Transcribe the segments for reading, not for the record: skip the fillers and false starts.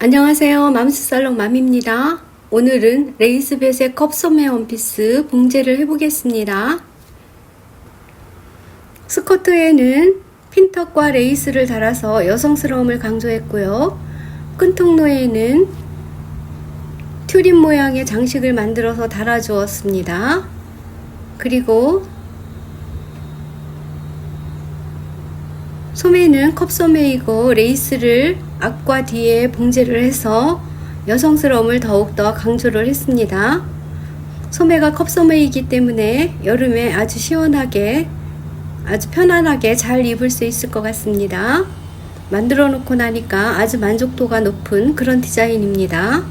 안녕하세요. 맘스살롱 맘입니다. 오늘은 레이스 배색 컵소매 원피스 봉제를 해보겠습니다. 스커트에는 핀턱과 레이스를 달아서 여성스러움을 강조했고요. 끈통로에는 튜립 모양의 장식을 만들어서 달아주었습니다. 그리고 소매는 컵소매이고 레이스를 앞과 뒤에 봉제를 해서 여성스러움을 더욱더 강조를 했습니다. 소매가 컵소매이기 때문에 여름에 아주 시원하게 아주 편안하게 잘 입을 수 있을 것 같습니다. 만들어 놓고 나니까 아주 만족도가 높은 그런 디자인입니다.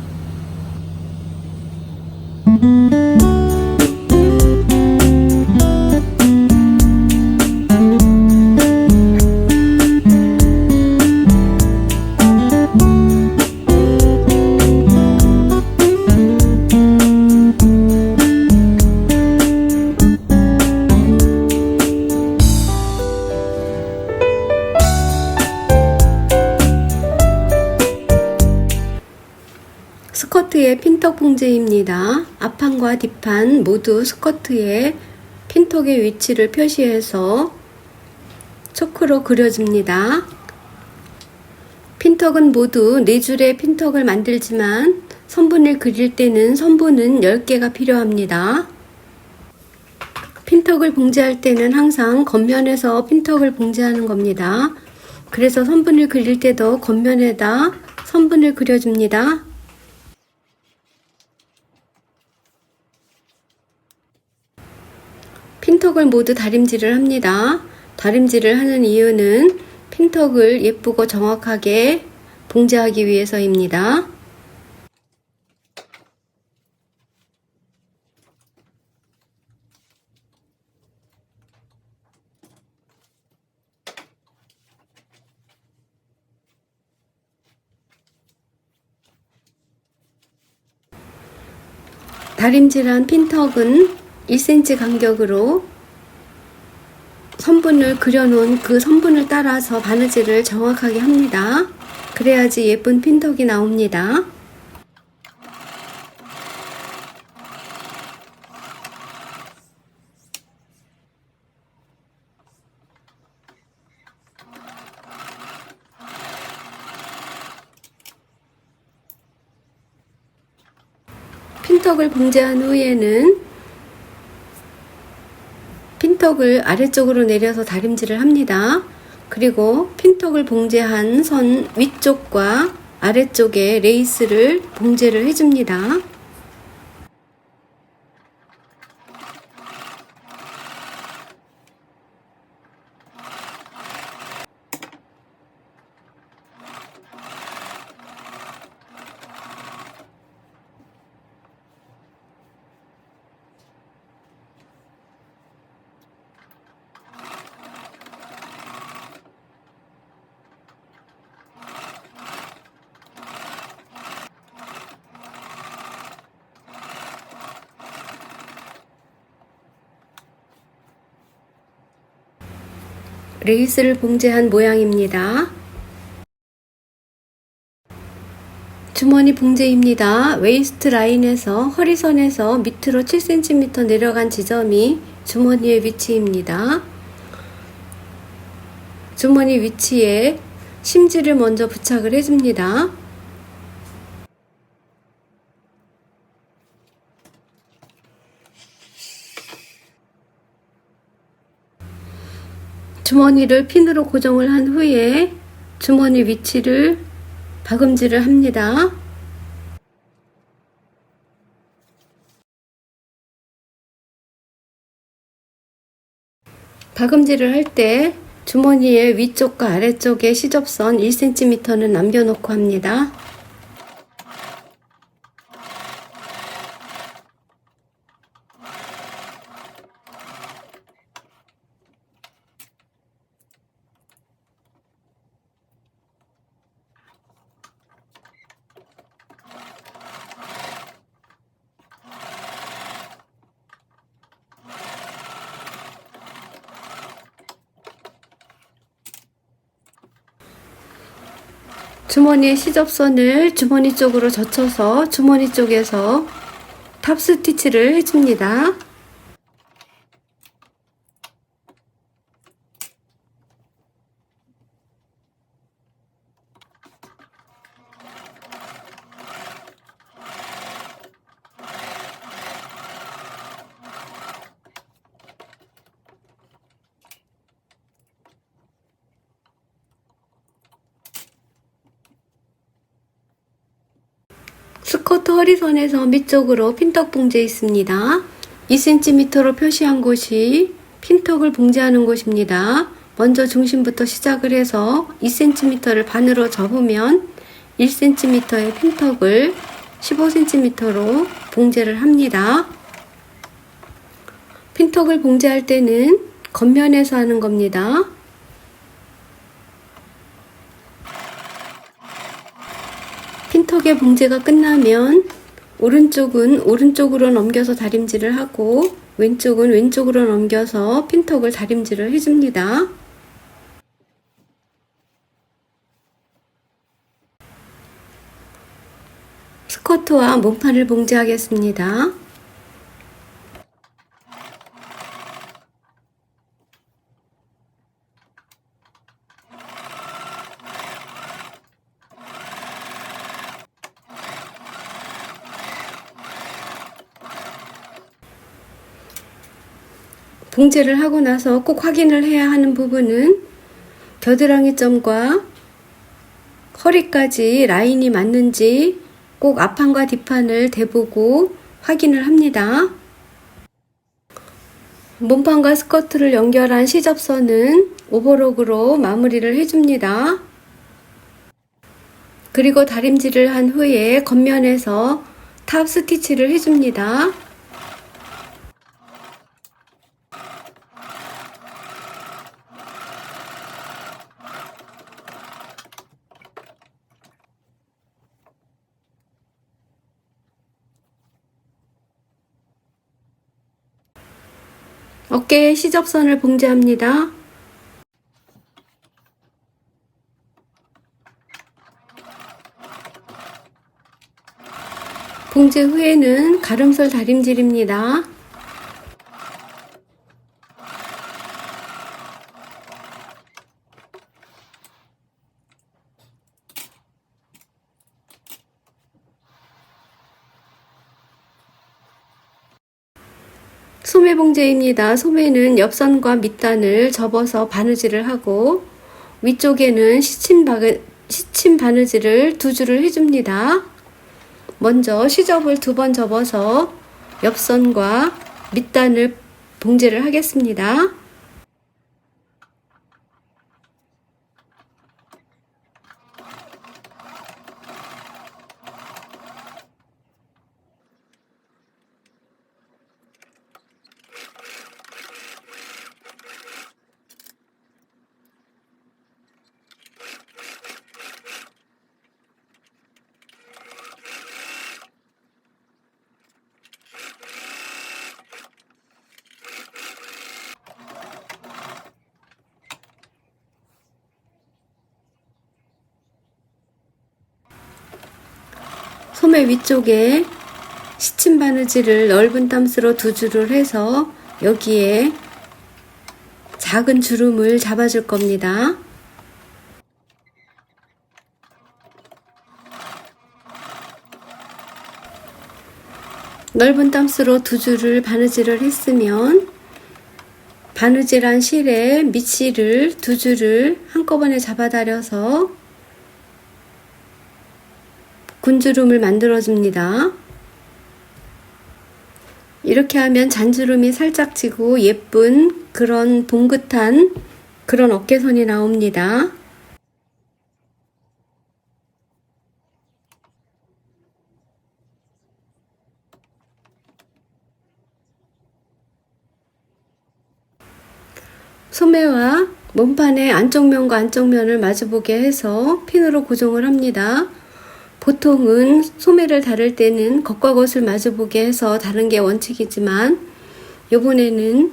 스커트의 핀턱 봉제입니다. 앞판과 뒷판 모두 스커트에 핀턱의 위치를 표시해서 초크로 그려줍니다. 핀턱은 모두 4줄의 핀턱을 만들지만 선분을 그릴 때는 선분은 10개가 필요합니다. 핀턱을 봉제할 때는 항상 겉면에서 핀턱을 봉제하는 겁니다. 그래서 선분을 그릴 때도 겉면에다 선분을 그려줍니다. 핀턱을 모두 다림질을 합니다. 다림질을 하는 이유는 핀턱을 예쁘고 정확하게 봉제하기 위해서입니다. 다림질한 핀턱은 1cm 간격으로 선분을 그려놓은 그 선분을 따라서 바느질을 정확하게 합니다. 그래야지 예쁜 핀턱이 나옵니다. 핀턱을 봉제한 후에는 핀턱을 아래쪽으로 내려서 다림질을 합니다. 그리고 핀턱을 봉제한 선 위쪽과 아래쪽에 레이스를 봉제를 해줍니다. 레이스를 봉제한 모양입니다. 주머니 봉제입니다. 웨이스트 라인에서 허리선에서 밑으로 7cm 내려간 지점이 주머니의 위치입니다. 주머니 위치에 심지를 먼저 부착을 해줍니다. 주머니를 핀으로 고정을 한 후에 주머니 위치를 박음질을 합니다. 박음질을 할 때 주머니의 위쪽과 아래쪽에 시접선 1cm는 남겨놓고 합니다. 주머니의 시접선을 주머니 쪽으로 젖혀서 주머니 쪽에서 탑 스티치를 해줍니다. 스커트 허리선에서 밑쪽으로 핀턱 봉제 있습니다. 2cm로 표시한 곳이 핀턱을 봉제하는 곳입니다. 먼저 중심부터 시작을 해서 2cm를 반으로 접으면 1cm의 핀턱을 15cm로 봉제를 합니다. 핀턱을 봉제할 때는 겉면에서 하는 겁니다. 핀턱의 봉제가 끝나면 오른쪽은 오른쪽으로 넘겨서 다림질을 하고 왼쪽은 왼쪽으로 넘겨서 핀턱을 다림질을 해줍니다. 스커트와 몸판을 봉제하겠습니다. 봉제를 하고 나서 꼭 확인을 해야 하는 부분은 겨드랑이 점과 허리까지 라인이 맞는지 꼭 앞판과 뒷판을 대보고 확인을 합니다. 몸판과 스커트를 연결한 시접선은 오버록으로 마무리를 해줍니다. 그리고 다림질을 한 후에 겉면에서 탑 스티치를 해줍니다. 어깨에 시접선을 봉제합니다. 봉제 후에는 가름솔 다림질입니다. 소매 봉제입니다. 소매는 옆선과 밑단을 접어서 바느질을 하고 위쪽에는 시침 바느질을 두 줄을 해줍니다. 먼저 시접을 2번 접어서 옆선과 밑단을 봉제를 하겠습니다. 소매 위쪽에 시침 바느질을 넓은 땀스로 2줄을 해서 여기에 작은 주름을 잡아줄 겁니다. 넓은 땀스로 2줄을 바느질을 했으면 바느질한 실에 밑실을 2줄을 한꺼번에 잡아다려서 군주름을 만들어줍니다. 이렇게 하면 잔주름이 살짝 지고 예쁜 그런 봉긋한 그런 어깨선이 나옵니다. 소매와 몸판의 안쪽면과 안쪽면을 마주보게 해서 핀으로 고정을 합니다. 보통은 소매를 다룰 때는 겉과 겉을 마주보게 해서 다른 게 원칙이지만 이번에는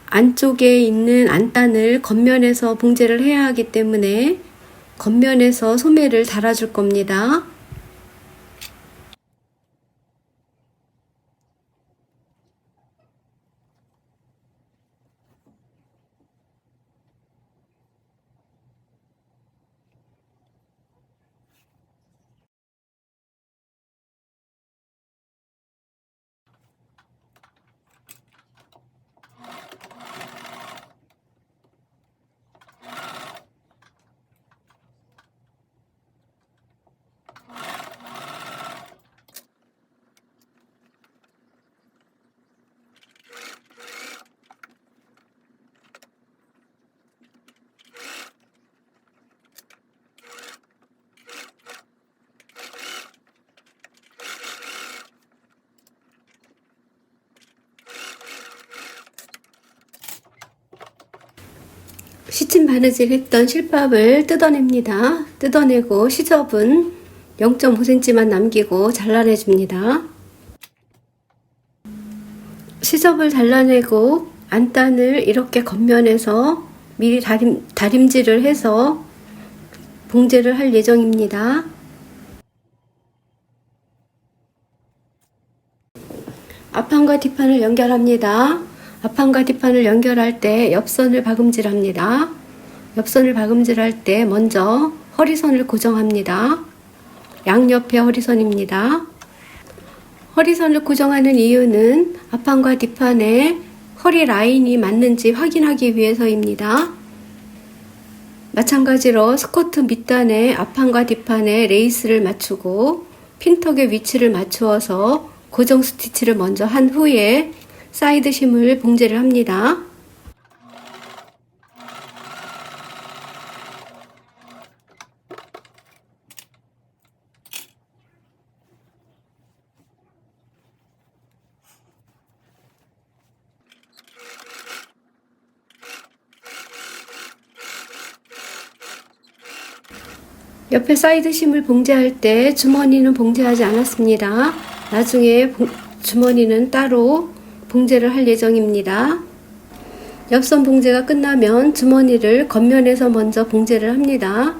안쪽에 있는 안단을 겉면에서 봉제를 해야 하기 때문에 겉면에서 소매를 달아줄 겁니다. 시침 바느질 했던 실밥을 뜯어냅니다. 뜯어내고 시접은 0.5cm만 남기고 잘라내줍니다. 시접을 잘라내고 안단을 이렇게 겉면에서 미리 다림질을 해서 봉제를 할 예정입니다. 앞판과 뒷판을 연결합니다. 앞판과 뒷판을 연결할 때 옆선을 박음질합니다. 옆선을 박음질할 때 먼저 허리선을 고정합니다. 양옆의 허리선입니다. 허리선을 고정하는 이유는 앞판과 뒷판에 허리 라인이 맞는지 확인하기 위해서입니다. 마찬가지로 스커트 밑단에 앞판과 뒷판에 레이스를 맞추고 핀턱의 위치를 맞추어서 고정 스티치를 먼저 한 후에 사이드 심을 봉제를 합니다. 옆에 사이드 심을 봉제할 때 주머니는 봉제하지 않았습니다. 나중에 주머니는 따로 봉제를 할 예정입니다. 옆선 봉제가 끝나면 주머니를 겉면에서 먼저 봉제를 합니다.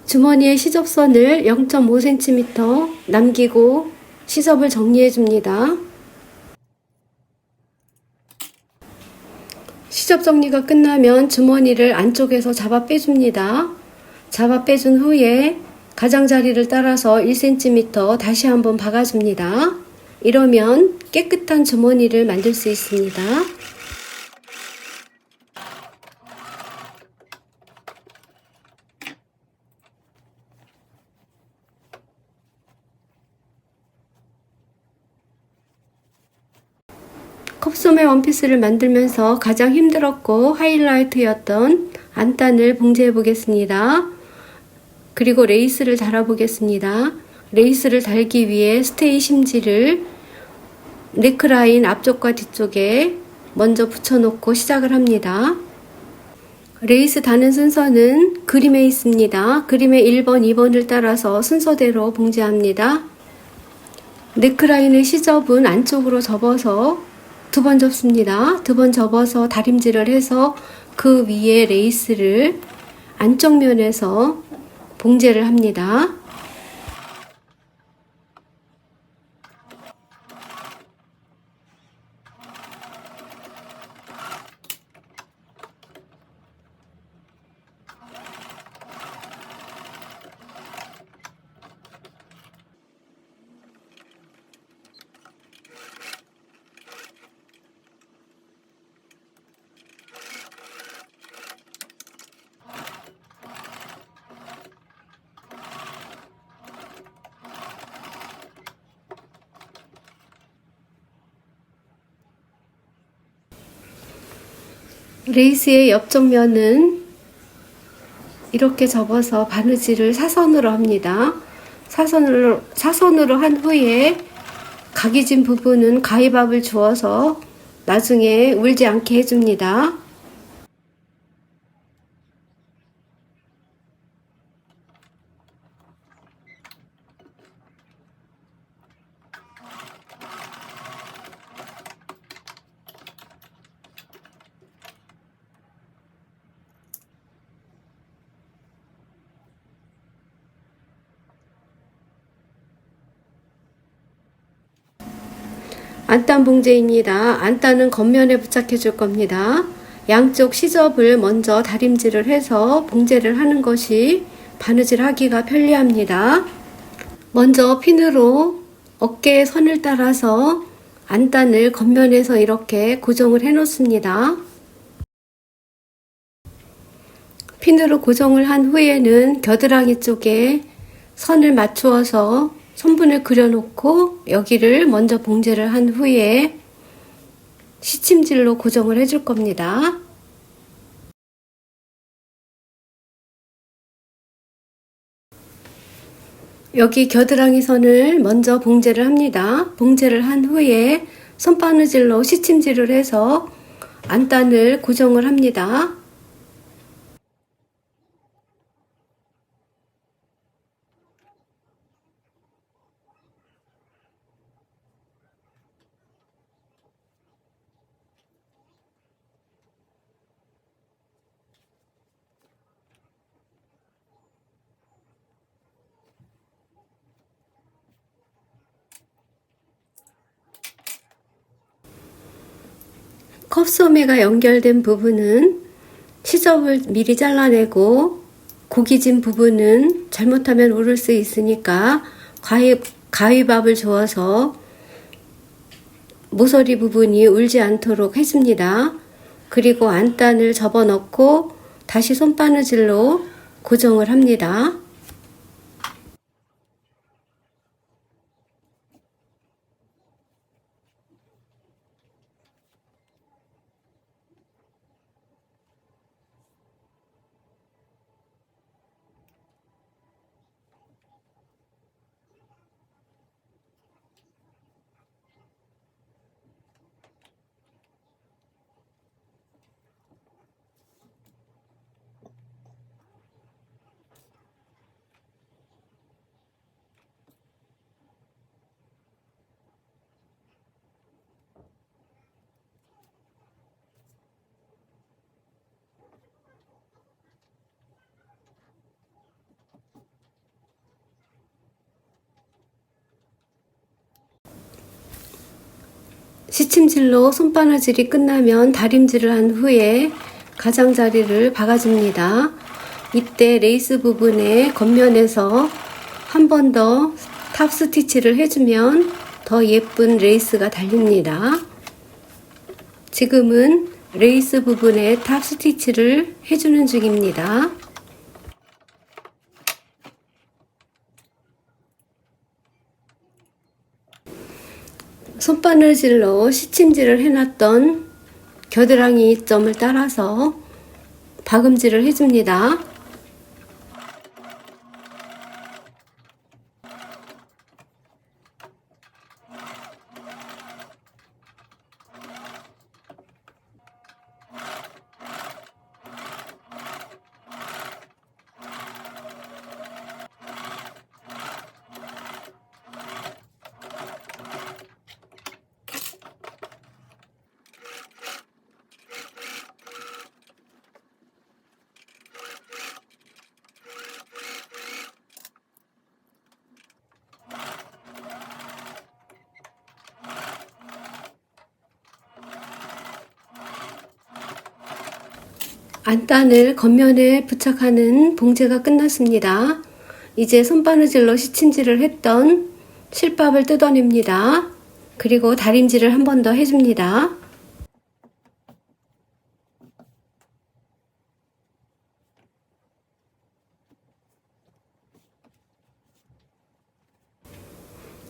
주머니의 시접선을 0.5cm 남기고 시접을 정리해 줍니다. 시접 정리가 끝나면 주머니를 안쪽에서 잡아 빼줍니다. 잡아 빼준 후에 가장자리를 따라서 1cm 다시 한번 박아줍니다. 이러면 깨끗한 주머니를 만들 수 있습니다. 컵소매 원피스를 만들면서 가장 힘들었고 하이라이트였던 안단을 봉제해 보겠습니다. 그리고 레이스를 달아 보겠습니다. 레이스를 달기 위해 스테이 심지를 네크라인 앞쪽과 뒤쪽에 먼저 붙여놓고 시작을 합니다. 레이스 다는 순서는 그림에 있습니다. 그림의 1번, 2번을 따라서 순서대로 봉제합니다. 네크라인의 시접은 안쪽으로 접어서 2번 접습니다. 2번 접어서 다림질을 해서 그 위에 레이스를 안쪽 면에서 봉제를 합니다. 레이스의 옆쪽 면은 이렇게 접어서 바느질을 사선으로 합니다. 사선으로 한 후에 각이 진 부분은 가위밥을 주어서 나중에 울지 않게 해줍니다. 안단 봉제입니다. 안단은 겉면에 부착해 줄 겁니다. 양쪽 시접을 먼저 다림질을 해서 봉제를 하는 것이 바느질 하기가 편리합니다. 먼저 핀으로 어깨의 선을 따라서 안단을 겉면에서 이렇게 고정을 해 놓습니다. 핀으로 고정을 한 후에는 겨드랑이 쪽에 선을 맞추어서 선분을 그려놓고 여기를 먼저 봉제를 한 후에 시침질로 고정을 해줄 겁니다. 여기 겨드랑이 선을 먼저 봉제를 합니다. 봉제를 한 후에 손바느질로 시침질을 해서 안단을 고정을 합니다. 컵소매가 연결된 부분은 시접을 미리 잘라내고 고기진 부분은 잘못하면 오를 수 있으니까 가위밥을 주어서 모서리 부분이 울지 않도록 해줍니다. 그리고 안단을 접어넣고 다시 손바느질로 고정을 합니다. 시침질로 손바느질이 끝나면 다림질을 한 후에 가장자리를 박아줍니다. 이때 레이스 부분에 겉면에서 한 번 더 탑 스티치를 해주면 더 예쁜 레이스가 달립니다. 지금은 레이스 부분에 탑 스티치를 해주는 중입니다. 손바느질로 시침질을 해놨던 겨드랑이 점을 따라서 박음질을 해줍니다. 안단을 겉면에 부착하는 봉제가 끝났습니다. 이제 손바느질로 시침질을 했던 실밥을 뜯어냅니다. 그리고 다림질을 한 번 더 해줍니다.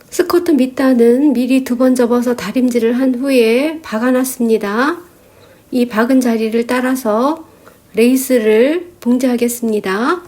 스커트 밑단은 미리 2번 접어서 다림질을 한 후에 박아놨습니다. 이 박은 자리를 따라서 레이스를 봉제하겠습니다.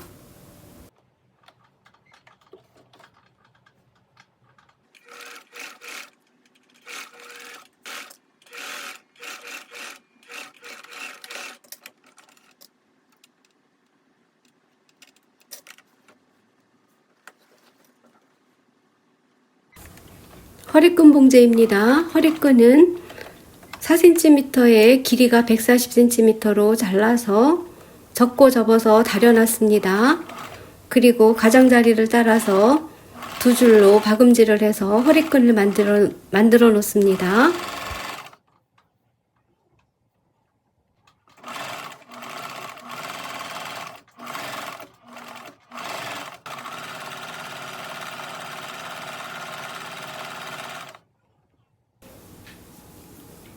허리끈 봉제입니다. 허리끈은 4cm의 길이가 140cm로 잘라서 접고 접어서 다려놨습니다. 그리고 가장자리를 따라서 두 줄로 박음질을 해서 허리끈을 만들어 놓습니다.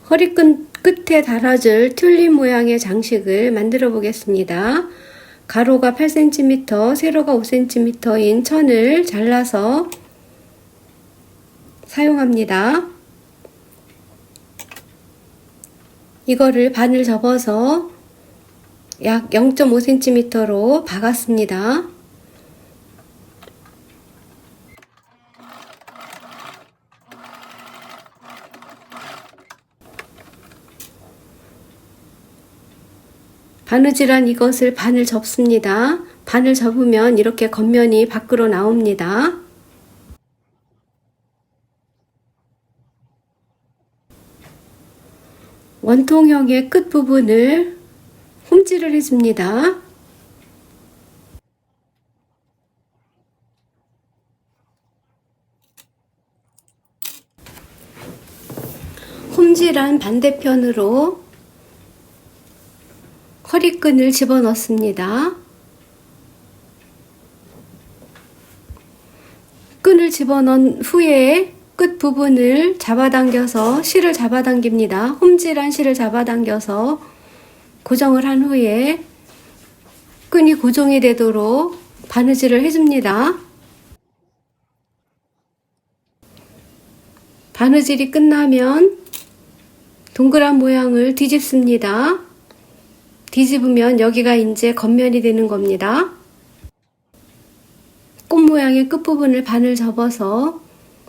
허리끈 끝에 달아줄 튤립 모양의 장식을 만들어 보겠습니다. 가로가 8cm, 세로가 5cm인 천을 잘라서 사용합니다. 이거를 반을 접어서 약 0.5cm로 박았습니다. 바느질한 이것을 반을 접습니다. 반을 접으면 이렇게 겉면이 밖으로 나옵니다. 원통형의 끝부분을 홈질을 해줍니다. 홈질한 반대편으로 허리끈을 집어넣습니다. 끈을 집어넣은 후에 끝부분을 잡아당겨서 실을 잡아당깁니다. 홈질한 실을 잡아당겨서 고정을 한 후에 끈이 고정이 되도록 바느질을 해줍니다. 바느질이 끝나면 동그란 모양을 뒤집습니다. 뒤집으면 여기가 이제 겉면이 되는 겁니다. 꽃 모양의 끝부분을 반을 접어서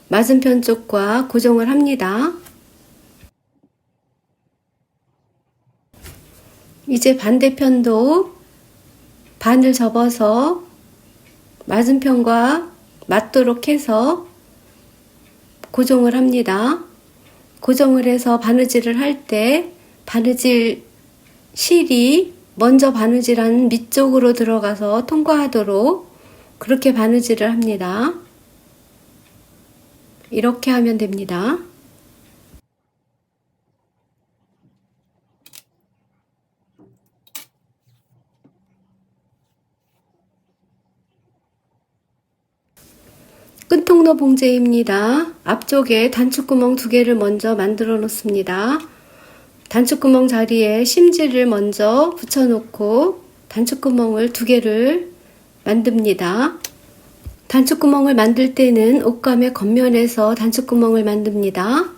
맞은편 쪽과 고정을 합니다. 이제 반대편도 반을 접어서 맞은편과 맞도록 해서 고정을 합니다. 고정을 해서 바느질을 할 때 바느질 실이 먼저 바느질한 밑쪽으로 들어가서 통과하도록 그렇게 바느질을 합니다. 이렇게 하면 됩니다. 끈통로 봉제입니다. 앞쪽에 단추구멍 2개를 먼저 만들어 놓습니다. 단추구멍 자리에 심지를 먼저 붙여놓고 단추구멍을 2개를 만듭니다. 단추구멍을 만들 때는 옷감의 겉면에서 단추구멍을 만듭니다.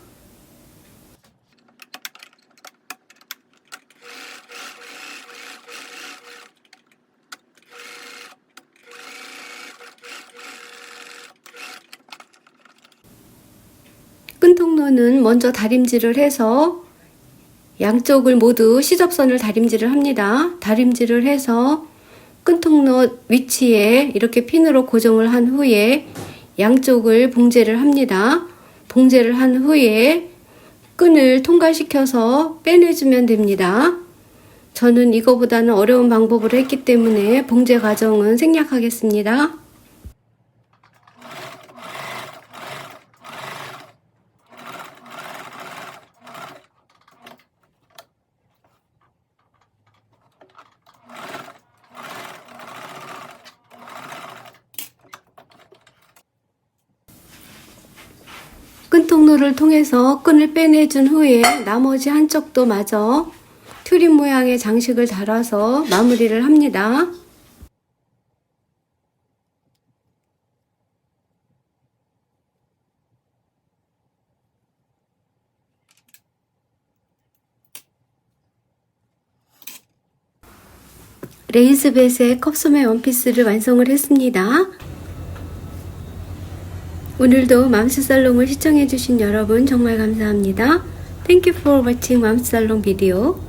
끈통로는 먼저 다림질을 해서 양쪽을 모두 시접선을 다림질을 합니다. 다림질을 해서 끈통로 위치에 이렇게 핀으로 고정을 한 후에 양쪽을 봉제를 합니다. 봉제를 한 후에 끈을 통과시켜서 빼내주면 됩니다. 저는 이거보다는 어려운 방법으로 했기 때문에 봉제 과정은 생략하겠습니다. 끈통로를 통해서 끈을 빼내준 후에 나머지 한쪽도 마저 튤립 모양의 장식을 달아서 마무리를 합니다. 레이스벳의 컵소매 원피스를 완성을 했습니다. 오늘도 맘스살롱을 시청해주신 여러분 정말 감사합니다. Thank you for watching 맘스살롱 비디오.